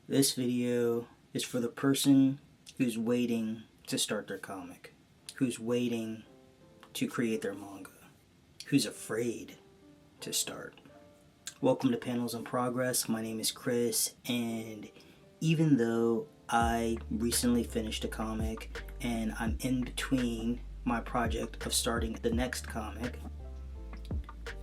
This video is for the person who's waiting to start their comic, who's waiting to create their manga, who's afraid to start. Welcome to Panels in Progress. My name is Chris, and even though I recently finished a comic and I'm in between my project of starting the next comic,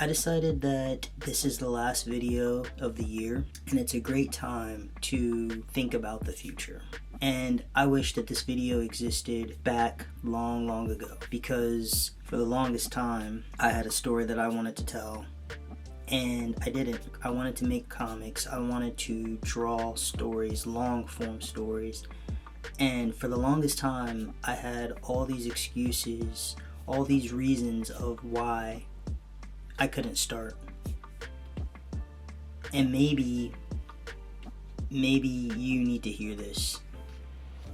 I decided that this is the last video of the year and it's a great time to think about the future. And I wish that this video existed back long ago, because for the longest time I had a story that I wanted to tell and I didn't. I wanted to make comics, I wanted to draw stories, long form stories, and for the longest time I had all these excuses, all these reasons of why I couldn't start. And maybe you need to hear this.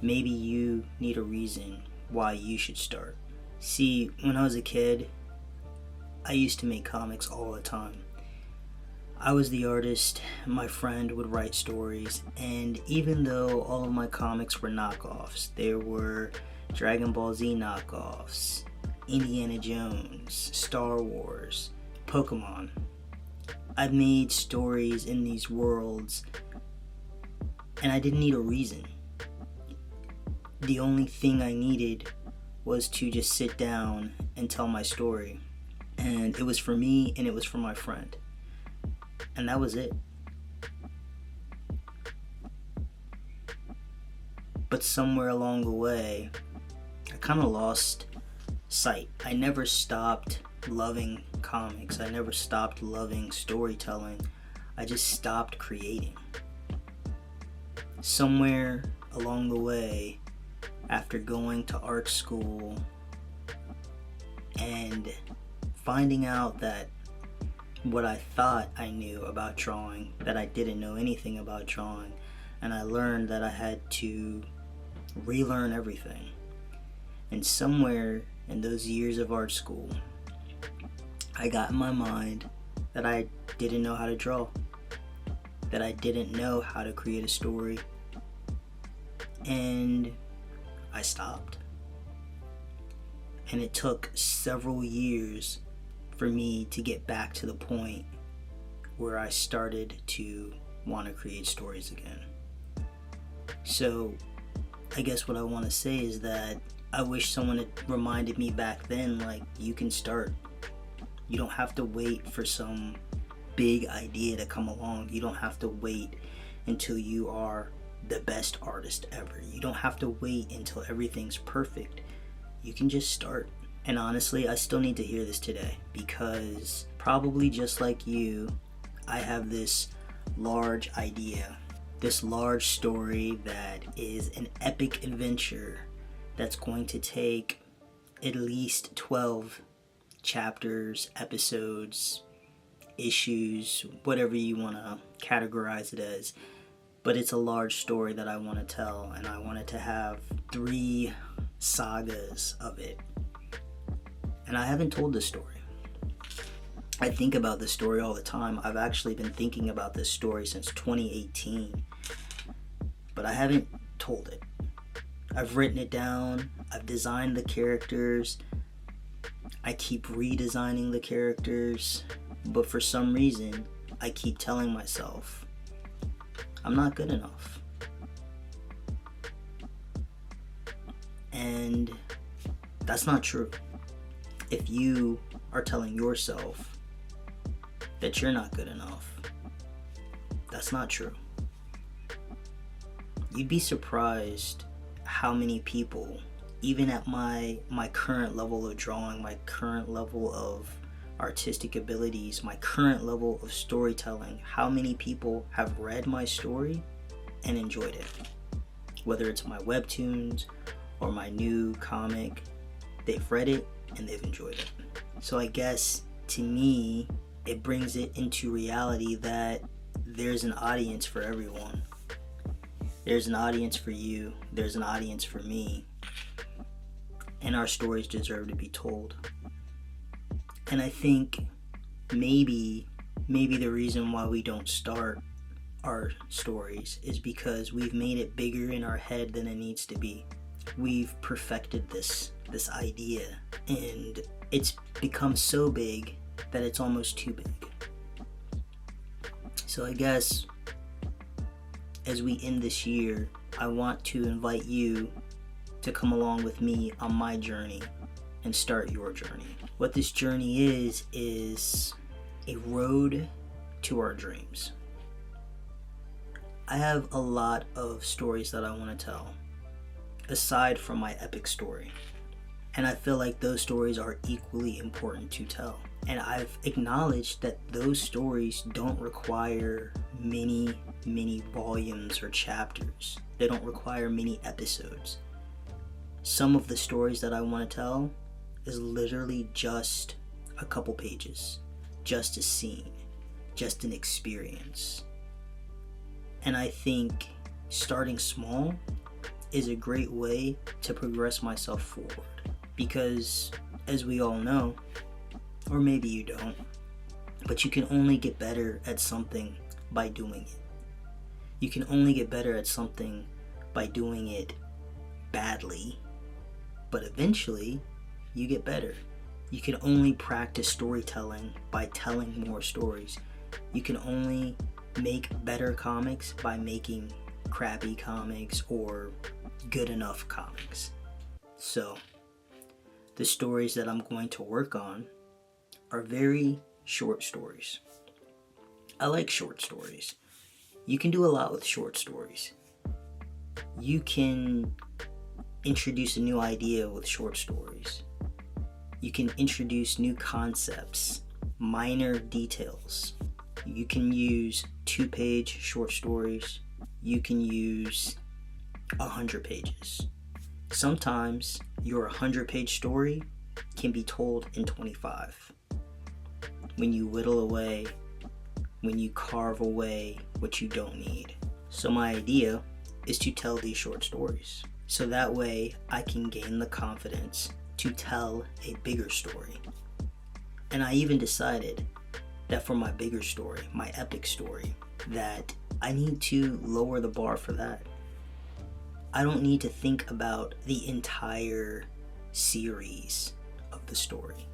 Maybe you need a reason why you should start. See, when I was a kid, I used to make comics all the time. I was the artist, my friend would write stories, and even though all of my comics were knockoffs, there were Dragon Ball Z knockoffs, Indiana Jones, Star Wars, Pokemon. I've made stories in these worlds and I didn't need a reason. The only thing I needed was to just sit down and tell my story. And it was for me and it was for my friend. And that was it. But somewhere along the way, I kind of lost sight. I never stopped loving comics. I never stopped loving storytelling. I just stopped creating. Somewhere along the way, after going to art school and finding out that what I thought I knew about drawing, that I didn't know anything about drawing, and I learned that I had to relearn everything. And somewhere in those years of art school, I got in my mind that I didn't know how to draw, that I didn't know how to create a story, and I stopped. And it took several years for me to get back to the point where I started to want to create stories again. So I guess what I want to say is that I wish someone had reminded me back then, like, you can start. You don't have to wait for some big idea to come along. You don't have to wait until you are the best artist ever. You don't have to wait until everything's perfect. You can just start. And honestly, I still need to hear this today, because probably just like you, I have this large idea, this large story that is an epic adventure that's going to take at least 12 chapters, episodes, issues, whatever you want to categorize it as. But it's a large story that I want to tell, and I wanted to have 3 sagas of it. And I haven't told this story. I think about this story all the time. I've actually been thinking about this story since 2018, but I haven't told it. I've written it down, I've designed the characters, I keep redesigning the characters, but for some reason, I keep telling myself, I'm not good enough. And that's not true. If you are telling yourself that you're not good enough, that's not true. You'd be surprised how many people, even at my current level of drawing, my current level of artistic abilities, my current level of storytelling, how many people have read my story and enjoyed it. Whether it's my webtoons or my new comic, they've read it and they've enjoyed it. So I guess to me, it brings it into reality that there's an audience for everyone. There's an audience for you, there's an audience for me, and our stories deserve to be told. And I think maybe the reason why we don't start our stories is because we've made it bigger in our head than it needs to be. We've perfected this idea, and it's become so big that it's almost too big. So I guess as we end this year, I want to invite you to come along with me on my journey and start your journey. What this journey is a road to our dreams. I have a lot of stories that I want to tell, aside from my epic story. And I feel like those stories are equally important to tell. And I've acknowledged that those stories don't require many volumes or chapters. They don't require many episodes. Some of the stories that I want to tell is literally just a couple pages, just a scene, just an experience. And I think starting small is a great way to progress myself forward. Because as we all know, or maybe you don't, but you can only get better at something by doing it. You can only get better at something by doing it badly, but eventually you get better. You can only practice storytelling by telling more stories. You can only make better comics by making crappy comics or good enough comics. So, the stories that I'm going to work on are very short stories. I like short stories. You can do a lot with short stories. You can introduce a new idea with short stories. You can introduce new concepts, minor details. You can use 2-page short stories. You can use 100 pages. Sometimes your 100-page story can be told in 25. When you whittle away, when you carve away what you don't need. So my idea is to tell these short stories. So that way I can gain the confidence to tell a bigger story. And I even decided that for my bigger story, my epic story, that I need to lower the bar for that. I don't need to think about the entire series of the story.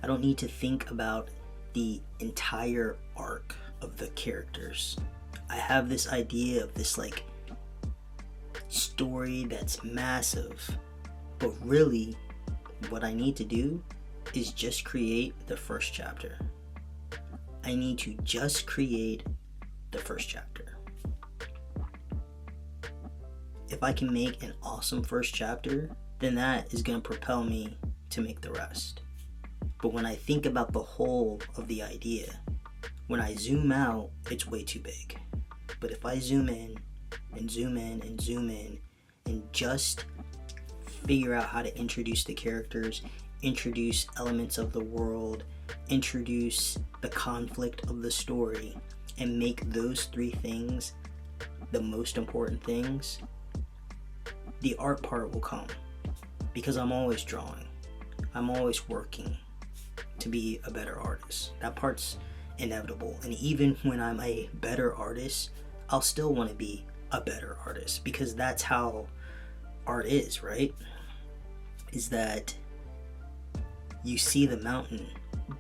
I don't need to think about the entire arc of the characters. I have this idea of this story that's massive, but really what I need to do is just create the first chapter. I need to just create the first chapter. If I can make an awesome first chapter, then that is going to propel me to make the rest. But when I think about the whole of the idea, when I zoom out, it's way too big. But if I zoom in and zoom in and zoom in and just figure out how to introduce the characters, introduce elements of the world, introduce the conflict of the story, and make those 3 things the most important things, the art part will come. Because I'm always drawing. I'm always working to be a better artist. That part's inevitable. And even when I'm a better artist, I'll still want to be a better artist. Because that's how art is, right? Is that you see the mountain,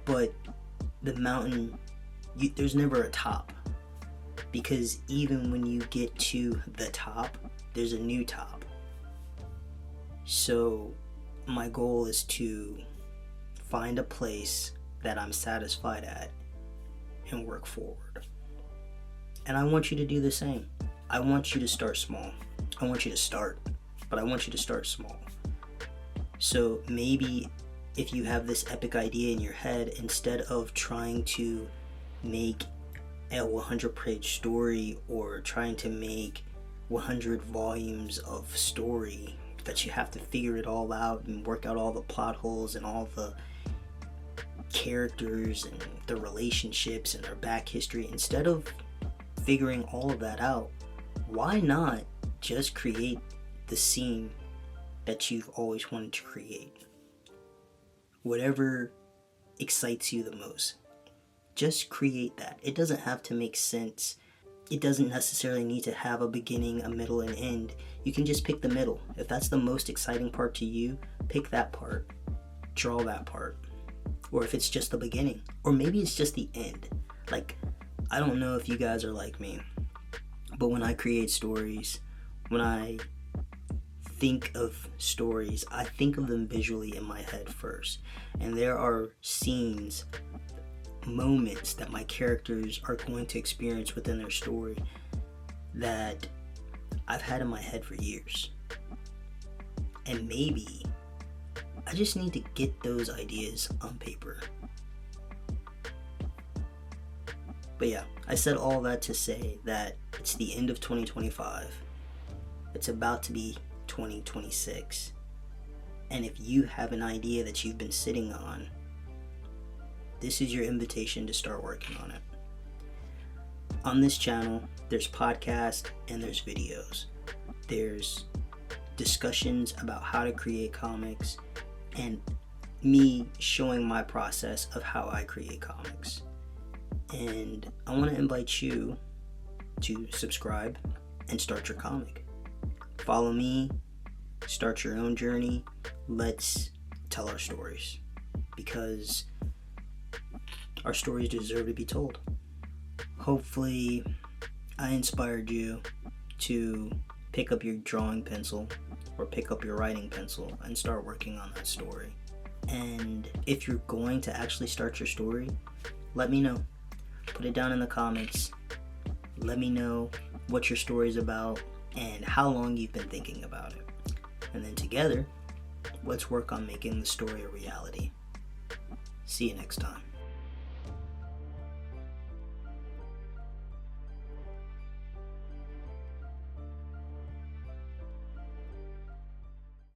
but the mountain, there's never a top. Because even when you get to the top, there's a new top. So my goal is to find a place that I'm satisfied at and work forward. And I want you to do the same. I want you to start small. I want you to start, but I want you to start small. So maybe if you have this epic idea in your head, instead of trying to make a 100-page story or trying to make 100 volumes of story that you have to figure it all out and work out all the plot holes and all the characters and the relationships and their back history, instead of figuring all of that out, why not just create the scene that you've always wanted to create? Whatever excites you the most, just create that. It doesn't have to make sense it doesn't necessarily need to have a beginning, a middle, and end. You can just pick the middle. If that's the most exciting part to you, pick that part. Draw that part. Or if it's just the beginning. Or maybe it's just the end. Like, I don't know if you guys are like me, but when I create stories, when I think of stories, I think of them visually in my head first. And there are scenes, moments that my characters are going to experience within their story that I've had in my head for years. And maybe I just need to get those ideas on paper. But yeah, I said all that to say that it's the end of 2025. It's about to be 2026. And if you have an idea that you've been sitting on, this is your invitation to start working on it. On this channel, there's podcasts and there's videos. There's discussions about how to create comics and me showing my process of how I create comics. And I want to invite you to subscribe and start your comic. Follow me, start your own journey. Let's tell our stories, because our stories deserve to be told. Hopefully, I inspired you to pick up your drawing pencil or pick up your writing pencil and start working on that story. And if you're going to actually start your story, let me know. Put it down in the comments. Let me know what your story is about and how long you've been thinking about it. And then together, let's work on making the story a reality. See you next time.